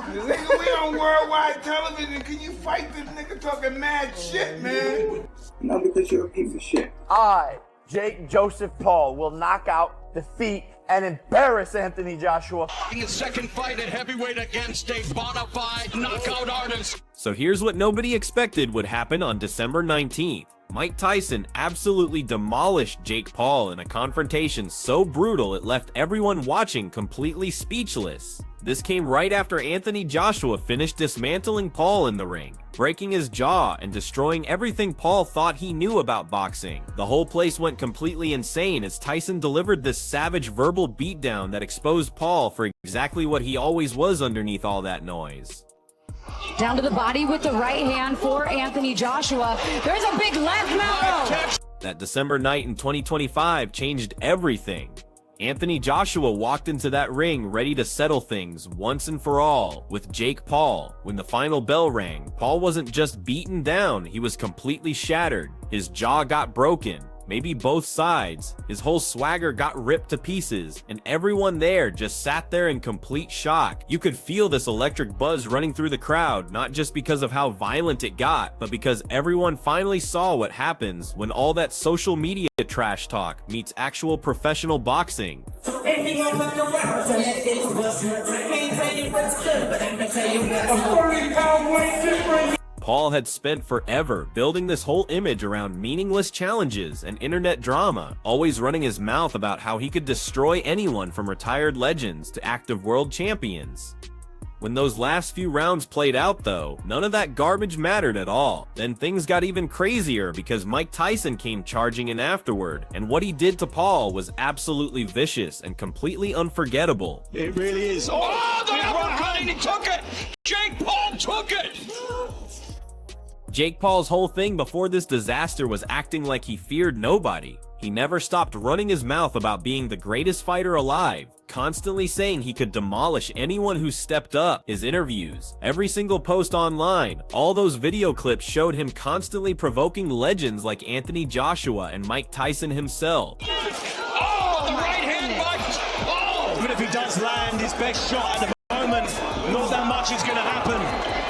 Nigga, we on worldwide television. Can you fight this nigga talking mad shit, man? No, because you're a piece of shit. I, Jake Joseph Paul, will knock out, defeat, and embarrass Anthony Joshua. In his second fight at heavyweight against a bona fide knockout artist. So here's what nobody expected would happen on December 19th. Mike Tyson absolutely demolished Jake Paul in a confrontation so brutal it left everyone watching completely speechless. This came right after Anthony Joshua finished dismantling Paul in the ring, breaking his jaw and destroying everything Paul thought he knew about boxing. The whole place went completely insane as Tyson delivered this savage verbal beatdown that exposed Paul for exactly what he always was underneath all that noise. Down to the body with the right hand for Anthony Joshua. There's a big left now. That December night in 2025 changed everything. Anthony Joshua walked into that ring ready to settle things once and for all with Jake Paul. When the final bell rang, Paul wasn't just beaten down, he was completely shattered. His jaw got broken. Maybe both sides. His whole swagger got ripped to pieces, and everyone there just sat there in complete shock. You could feel this electric buzz running through the crowd, not just because of how violent it got, but because everyone finally saw what happens when all that social media trash talk meets actual professional boxing. Paul had spent forever building this whole image around meaningless challenges and internet drama, always running his mouth about how he could destroy anyone from retired legends to active world champions. When those last few rounds played out though, none of that garbage mattered at all. Then things got even crazier because Mike Tyson came charging in afterward, and what he did to Paul was absolutely vicious and completely unforgettable. It really is. Oh, the uppercut, and he took it! Jake Paul took it! Jake Paul's whole thing before this disaster was acting like he feared nobody. He never stopped running his mouth about being the greatest fighter alive, constantly saying he could demolish anyone who stepped up. His interviews, every single post online, all those video clips showed him constantly provoking legends like Anthony Joshua and Mike Tyson himself. Oh, the right hand right! Oh! Even if he does land his best shot at the moment, not that much is going to happen.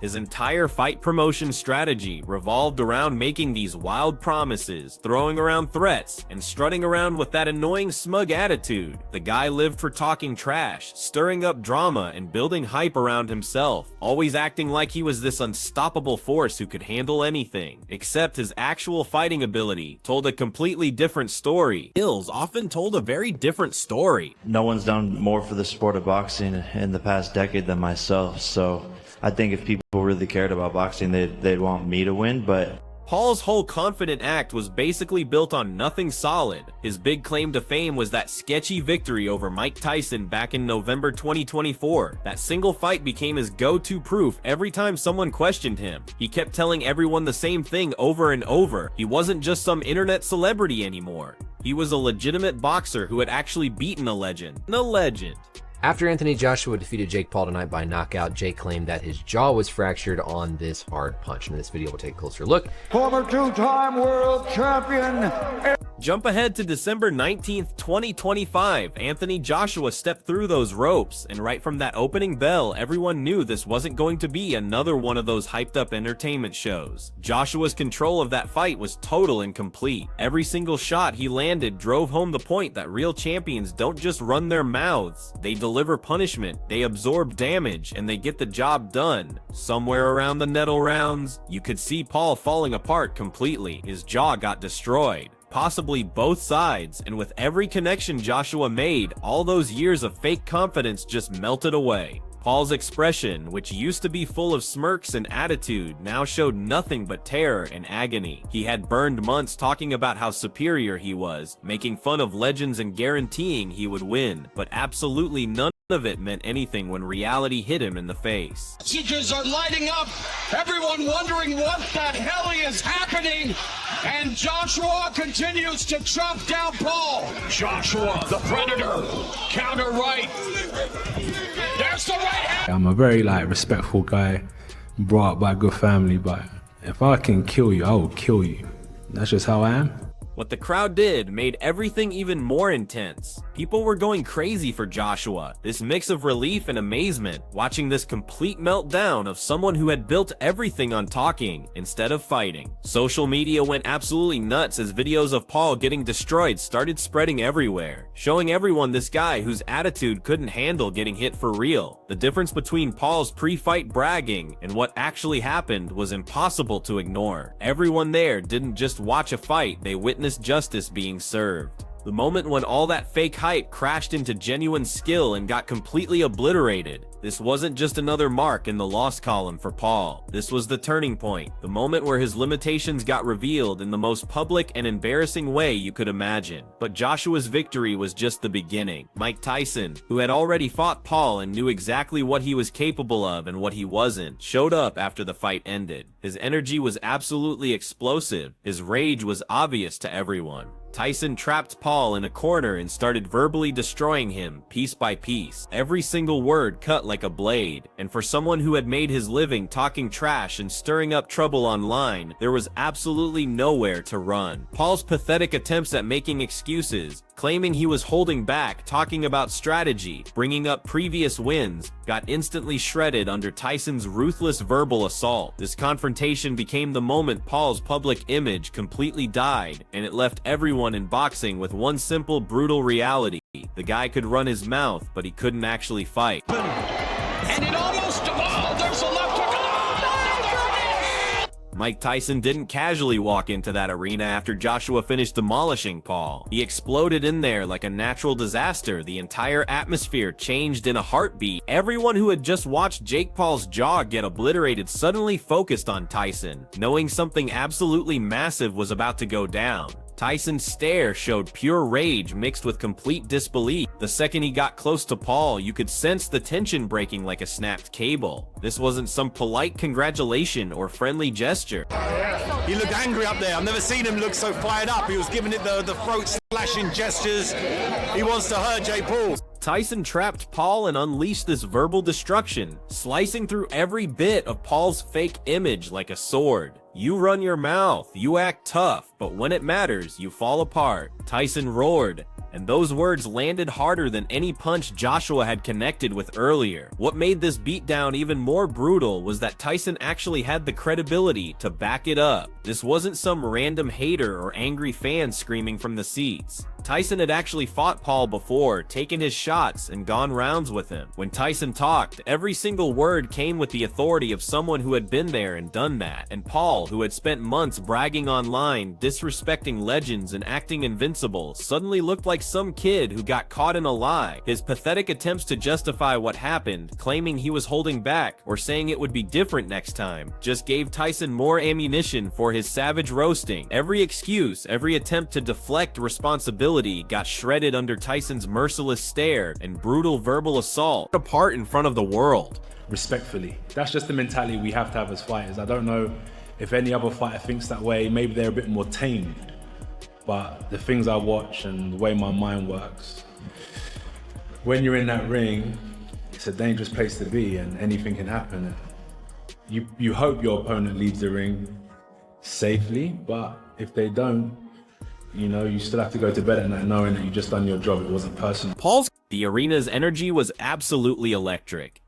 His entire fight promotion strategy revolved around making these wild promises, throwing around threats, and strutting around with that annoying smug attitude. The guy lived for talking trash, stirring up drama, and building hype around himself, always acting like he was this unstoppable force who could handle anything. Except his actual fighting ability told a completely different story. Skills often told a very different story. No one's done more for the sport of boxing in the past decade than myself, so I think if people really cared about boxing, they'd want me to win, but Paul's whole confident act was basically built on nothing solid. His big claim to fame was that sketchy victory over Mike Tyson back in November 2024. That single fight became his go-to proof every time someone questioned him. He kept telling everyone the same thing over and over. He wasn't just some internet celebrity anymore. He was a legitimate boxer who had actually beaten a legend. The legend. After Anthony Joshua defeated Jake Paul tonight by knockout, Jake claimed that his jaw was fractured on this hard punch. In this video, we'll take a closer look. Former two-time world champion. Jump ahead to December 19th, 2025. Anthony Joshua stepped through those ropes, and right from that opening bell, everyone knew this wasn't going to be another one of those hyped-up entertainment shows. Joshua's control of that fight was total and complete. Every single shot he landed drove home the point that real champions don't just run their mouths. They deliver punishment, they absorb damage, and they get the job done. Somewhere around the nettle rounds, you could see Paul falling apart completely. His jaw got destroyed. Possibly both sides, and with every connection Joshua made, all those years of fake confidence just melted away. Paul's expression, which used to be full of smirks and attitude, now showed nothing but terror and agony. He had burned months talking about how superior he was, making fun of legends and guaranteeing he would win, but absolutely none of it meant anything when reality hit him in the face. Messages are lighting up, everyone wondering what the hell is happening, and Joshua continues to chop down Paul. Joshua, the Predator, counter right. There's the right hand. I'm a very respectful guy, brought up by a good family, but if I can kill you, I will kill you. That's just how I am. What the crowd did made everything even more intense. People were going crazy for Joshua, this mix of relief and amazement, watching this complete meltdown of someone who had built everything on talking instead of fighting. Social media went absolutely nuts as videos of Paul getting destroyed started spreading everywhere, showing everyone this guy whose attitude couldn't handle getting hit for real. The difference between Paul's pre-fight bragging and what actually happened was impossible to ignore. Everyone there didn't just watch a fight, they witnessed justice being served. The moment when all that fake hype crashed into genuine skill and got completely obliterated. This wasn't just another mark in the loss column for Paul. This was the turning point, the moment where his limitations got revealed in the most public and embarrassing way you could imagine. But Joshua's victory was just the beginning. Mike Tyson, who had already fought Paul and knew exactly what he was capable of and what he wasn't, showed up after the fight ended. His energy was absolutely explosive. His rage was obvious to everyone. Tyson trapped Paul in a corner and started verbally destroying him piece by piece. Every single word cut like a blade, and for someone who had made his living talking trash and stirring up trouble online, there was absolutely nowhere to run. Paul's pathetic attempts at making excuses, claiming he was holding back, talking about strategy, bringing up previous wins, got instantly shredded under Tyson's ruthless verbal assault. This confrontation became the moment Paul's public image completely died, and it left everyone in boxing with one simple, brutal reality. The guy could run his mouth, but he couldn't actually fight. And it almost, oh, there's a left hook. Mike Tyson didn't casually walk into that arena after Joshua finished demolishing Paul. He exploded in there like a natural disaster. The entire atmosphere changed in a heartbeat. Everyone who had just watched Jake Paul's jaw get obliterated suddenly focused on Tyson, knowing something absolutely massive was about to go down. Tyson's stare showed pure rage mixed with complete disbelief. The second he got close to Paul, you could sense the tension breaking like a snapped cable. This wasn't some polite congratulation or friendly gesture. He looked angry up there. I've never seen him look so fired up. He was giving it the throat slashing gestures. He wants to hurt Jake Paul. Tyson trapped Paul and unleashed this verbal destruction, slicing through every bit of Paul's fake image like a sword. You run your mouth, you act tough, but when it matters, you fall apart. Tyson roared, and those words landed harder than any punch Joshua had connected with earlier. What made this beatdown even more brutal was that Tyson actually had the credibility to back it up. This wasn't some random hater or angry fan screaming from the seats. Tyson had actually fought Paul before, taken his shots, and gone rounds with him. When Tyson talked, every single word came with the authority of someone who had been there and done that. And Paul, who had spent months bragging online, disrespecting legends, and acting invincible, suddenly looked like some kid who got caught in a lie. His pathetic attempts to justify what happened, claiming he was holding back, or saying it would be different next time, just gave Tyson more ammunition for his savage roasting. Every excuse, every attempt to deflect responsibility got shredded under Tyson's merciless stare and brutal verbal assault, apart in front of the world. Respectfully, that's just the mentality we have to have as fighters. I don't know if any other fighter thinks that way. Maybe they're a bit more tamed, but the things I watch and the way my mind works, when you're in that ring, it's a dangerous place to be and anything can happen. You hope your opponent leaves the ring safely, but if they don't, you know, you still have to go to bed at night knowing that you just done your job. It wasn't personal. The arena's energy was absolutely electric.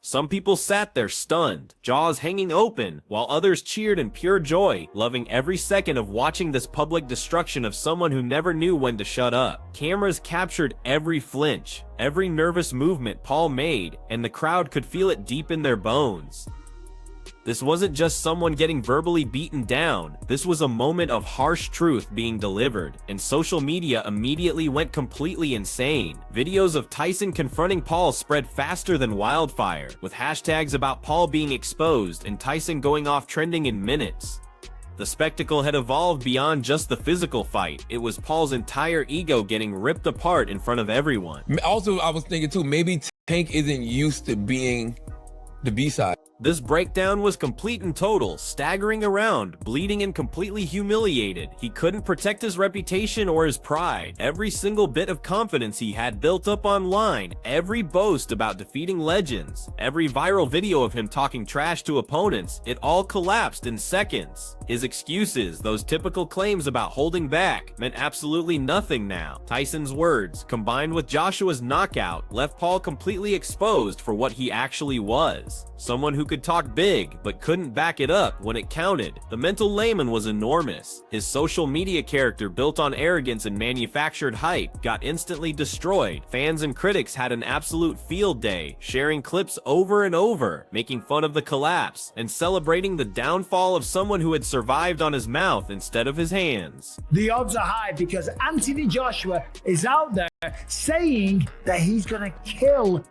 Some people sat there stunned, jaws hanging open, while others cheered in pure joy, loving every second of watching this public destruction of someone who never knew when to shut up. Cameras captured every flinch, every nervous movement Paul made, and the crowd could feel it deep in their bones. This wasn't just someone getting verbally beaten down, this was a moment of harsh truth being delivered, and social media immediately went completely insane. Videos of Tyson confronting Paul spread faster than wildfire, with hashtags about Paul being exposed and Tyson going off trending in minutes. The spectacle had evolved beyond just the physical fight. It was Paul's entire ego getting ripped apart in front of everyone. Also, I was thinking too, maybe Tank isn't used to being the B-side. This breakdown was complete and total, staggering around, bleeding and completely humiliated. He couldn't protect his reputation or his pride. Every single bit of confidence he had built up online, every boast about defeating legends, every viral video of him talking trash to opponents, it all collapsed in seconds. His excuses, those typical claims about holding back, meant absolutely nothing now. Tyson's words, combined with Joshua's knockout, left Paul completely exposed for what he actually was. Someone who could talk big, but couldn't back it up when it counted. The mental layman was enormous. His social media character, built on arrogance and manufactured hype, got instantly destroyed. Fans and critics had an absolute field day, sharing clips over and over, making fun of the collapse, and celebrating the downfall of someone who had survived on his mouth instead of his hands. The odds are high because Anthony Joshua is out there saying that he's gonna kill.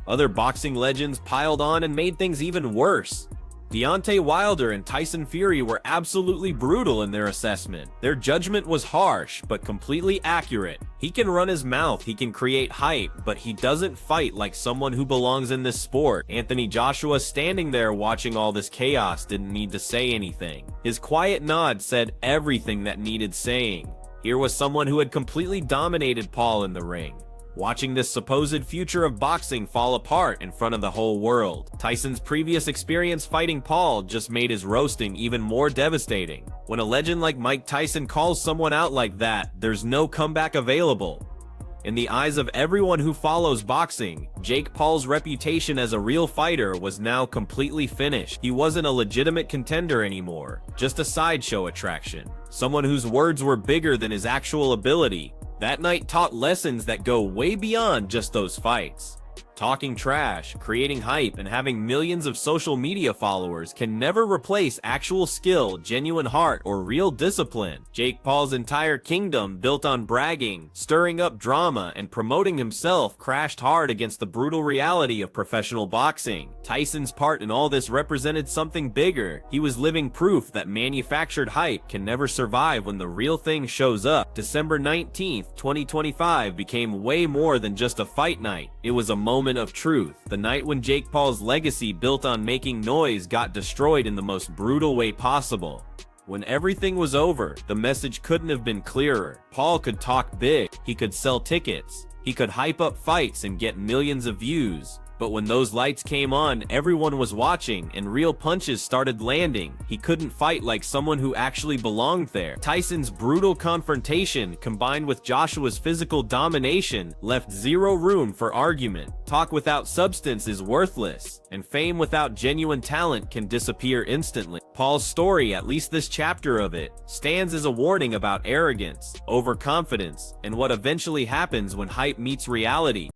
Other boxing legends piled on and made things even worse. Deontay Wilder and Tyson Fury were absolutely brutal in their assessment. Their judgment was harsh, but completely accurate. He can run his mouth, he can create hype, but he doesn't fight like someone who belongs in this sport. Anthony Joshua, standing there watching all this chaos, didn't need to say anything. His quiet nod said everything that needed saying. Here was someone who had completely dominated Paul in the ring, watching this supposed future of boxing fall apart in front of the whole world. Tyson's previous experience fighting Paul just made his roasting even more devastating. When a legend like Mike Tyson calls someone out like that, there's no comeback available. In the eyes of everyone who follows boxing, Jake Paul's reputation as a real fighter was now completely finished. He wasn't a legitimate contender anymore, just a sideshow attraction. Someone whose words were bigger than his actual ability. That night taught lessons that go way beyond just those fights. Talking trash, creating hype, and having millions of social media followers can never replace actual skill, genuine heart, or real discipline. Jake Paul's entire kingdom, built on bragging, stirring up drama, and promoting himself, crashed hard against the brutal reality of professional boxing. Tyson's part in all this represented something bigger. He was living proof that manufactured hype can never survive when the real thing shows up. December 19th, 2025 became way more than just a fight night. It was a moment of truth. The night when Jake Paul's legacy, built on making noise, got destroyed in the most brutal way possible. When everything was over, the message couldn't have been clearer. Paul could talk big, he could sell tickets, he could hype up fights and get millions of views. But when those lights came on, everyone was watching and real punches started landing. He couldn't fight like someone who actually belonged there. Tyson's brutal confrontation, combined with Joshua's physical domination, left zero room for argument. Talk without substance is worthless, and fame without genuine talent can disappear instantly. Paul's story, at least this chapter of it, stands as a warning about arrogance, overconfidence, and what eventually happens when hype meets reality.